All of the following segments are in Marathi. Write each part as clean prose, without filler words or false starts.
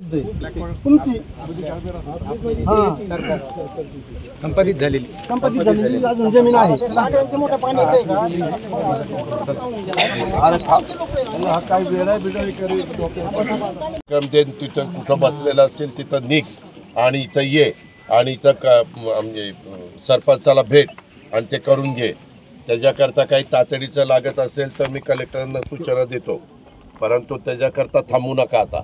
तुमची संपादित झालेली अजून जमीन आहे। तिथं कुठं बसलेला असेल तिथं निघ आणि इथं ये आणि इथं सरपंचाला भेट आणि ते करून घे। त्याच्याकरता काही तातडीचं लागत असेल तर मी कलेक्टरांना सूचना देतो, परंतु त्याच्याकरता थांबू नका आता,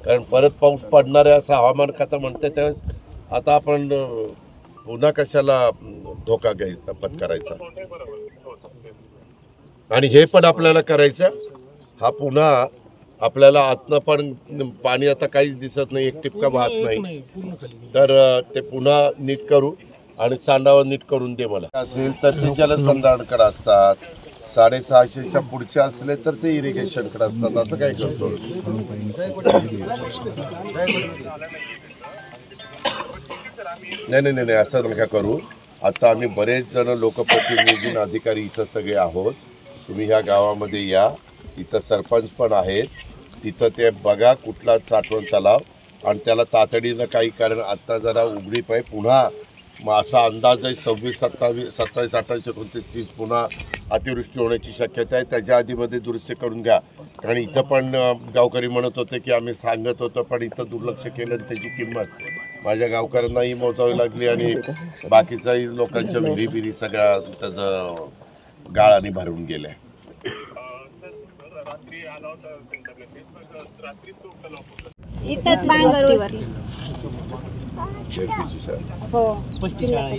कारण परत पाऊस पडणार आहे असं हवामान खाता म्हणते। त्यावेळेस आता आपण पुन्हा कशाला धोका घ्यायचा पत्करायचा, आणि हे पण आपल्याला करायचं। हा पुन्हा आपल्याला आतनं पण पाणी आता काहीच दिसत नाही, एक टिपका वाहत नाही, तर ते पुन्हा नीट करू आणि सांडावर नीट करून दे मला असेल तर ते जलसंधारणकडे असतात, 650च्या पुढचे असले तर ते इरिगेशनकडे असतात। असं काय करतो? नाही असं नका करू। आता आम्ही बरेच जण लोकप्रतिनिधी अधिकारी इथं सगळे आहोत, तुम्ही ह्या गावामध्ये या, इथं सरपंच पण आहेत, तिथं ते बघा कुठला साठवण तलाव आणि त्याला तातडीनं काही, कारण आता जरा उघडीप आहे, पुन्हा असा अंदाज आहे 26, 27, 28, 29, 30 पुन्हा अतिवृष्टी होण्याची शक्यता आहे। त्याच्या आधीमध्ये दुरुस्ती करून घ्या, कारण इथं पण गावकरी म्हणत होते की आम्ही सांगत होतो पण इथं दुर्लक्ष केलं, त्याची किंमत माझ्या गावकऱ्यांनाही मोजावी लागली आणि बाकीच्याही लोकांच्या विहिरी सगळ्या त्याचं गाळाने भरून गेल्या। इथंच बांगरवरती हो वस्ती शाळा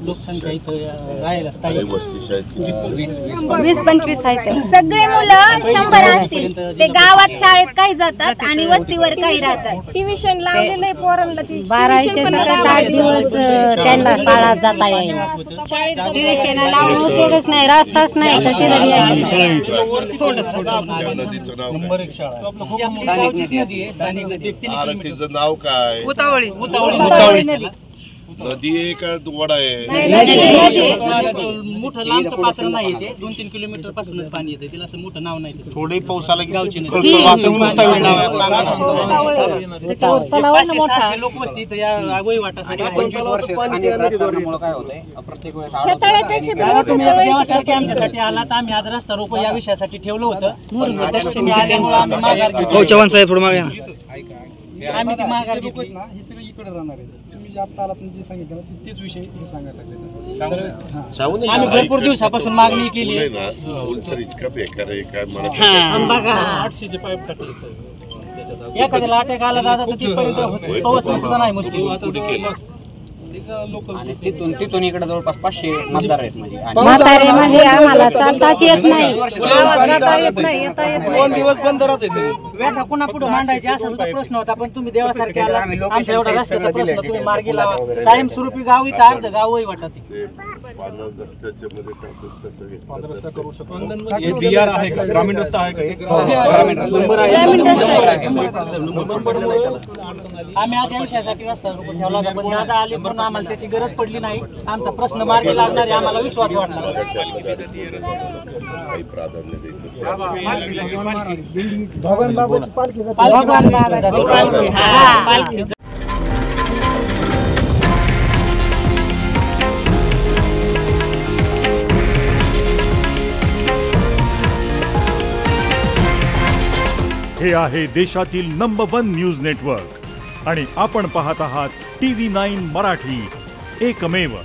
लोकसंख्या इथं राहायला 20-25 आहेत। सगळे मुलं 100 असतील, ते गावात शाळेत काही जातात आणि वस्तीवर काही राहतात। ट्युशन लावलेलं आहे पोरांना, 12चे 8 दिवस त्यांना शाळा जाता येईल। ट्युशन लावून उपयोगच नाही, रस्ताच नाही, कशी तिचं नाव काय? उतावळी नदी आहे का वडा आहे? मोठं लांबचं पात्र नाही, ते 2-3 किलोमीटर पासूनच पाणी येते, तिला असं मोठं नाव नाही। थोडे पाऊस आला गावची लोक वस्ती इथं या आगोई वाटासाठी 25 वर्ष काय होतंय प्रत्येक वेळेस तुम्ही देवासारखे आमच्यासाठी आला तर आम्ही आज रस्ता रोको या विषयासाठी ठेवलं होतं, त्याच्याशी आल्यामुळे आम्ही माघार घेतली। चव्हाण साहेब थोडं मागे आम्ही ती माघार घेतली ना, हे सगळं इकडे राहणार आहे। तुम्ही जे आता आला तुम्ही जे सांगितलं तेच विषय हे सांगायला लागले। आम्ही भरपूर दिवसापासून मागणी केली आहे ना, इतका बेकार आहे काय मला 800चे पाईप टाकले, एखाद्याला अटॅक आला दादा तर तिथपर्यंत पोहोचणं सुद्धा नाही मुश्किल। तिथून इकडे जवळपास 500 मतदार आहेत, म्हातारे म्हणजे आम्हाला चालताच येत नाही, 2 दिवस बंद राहते वेठा पुन्हा पुढे मांडायचे असा सुद्धा प्रश्न होता, पण तुम्ही देवासारखे आला, आमच्या एवढा रस्त्याचा प्रश्न तुम्ही मार्गी लावा। कायम स्वरूपी गाव इथं अर्ध गावही वाटत ग्रामीण रस्ता आहे का? आम्ही आज या विषयासाठी रस्ता रोको ठेवला होता, पण दादा आले पण आम्हाला त्याची गरज पडली नाही। आमचा प्रश्न मार्गी लागणार आहे, आम्हाला विश्वास वाटला। हे आहे देशातील नंबर 1 न्यूज नेटवर्क आणि आपण पाहत आहात TV9 मराठी, एकमेव।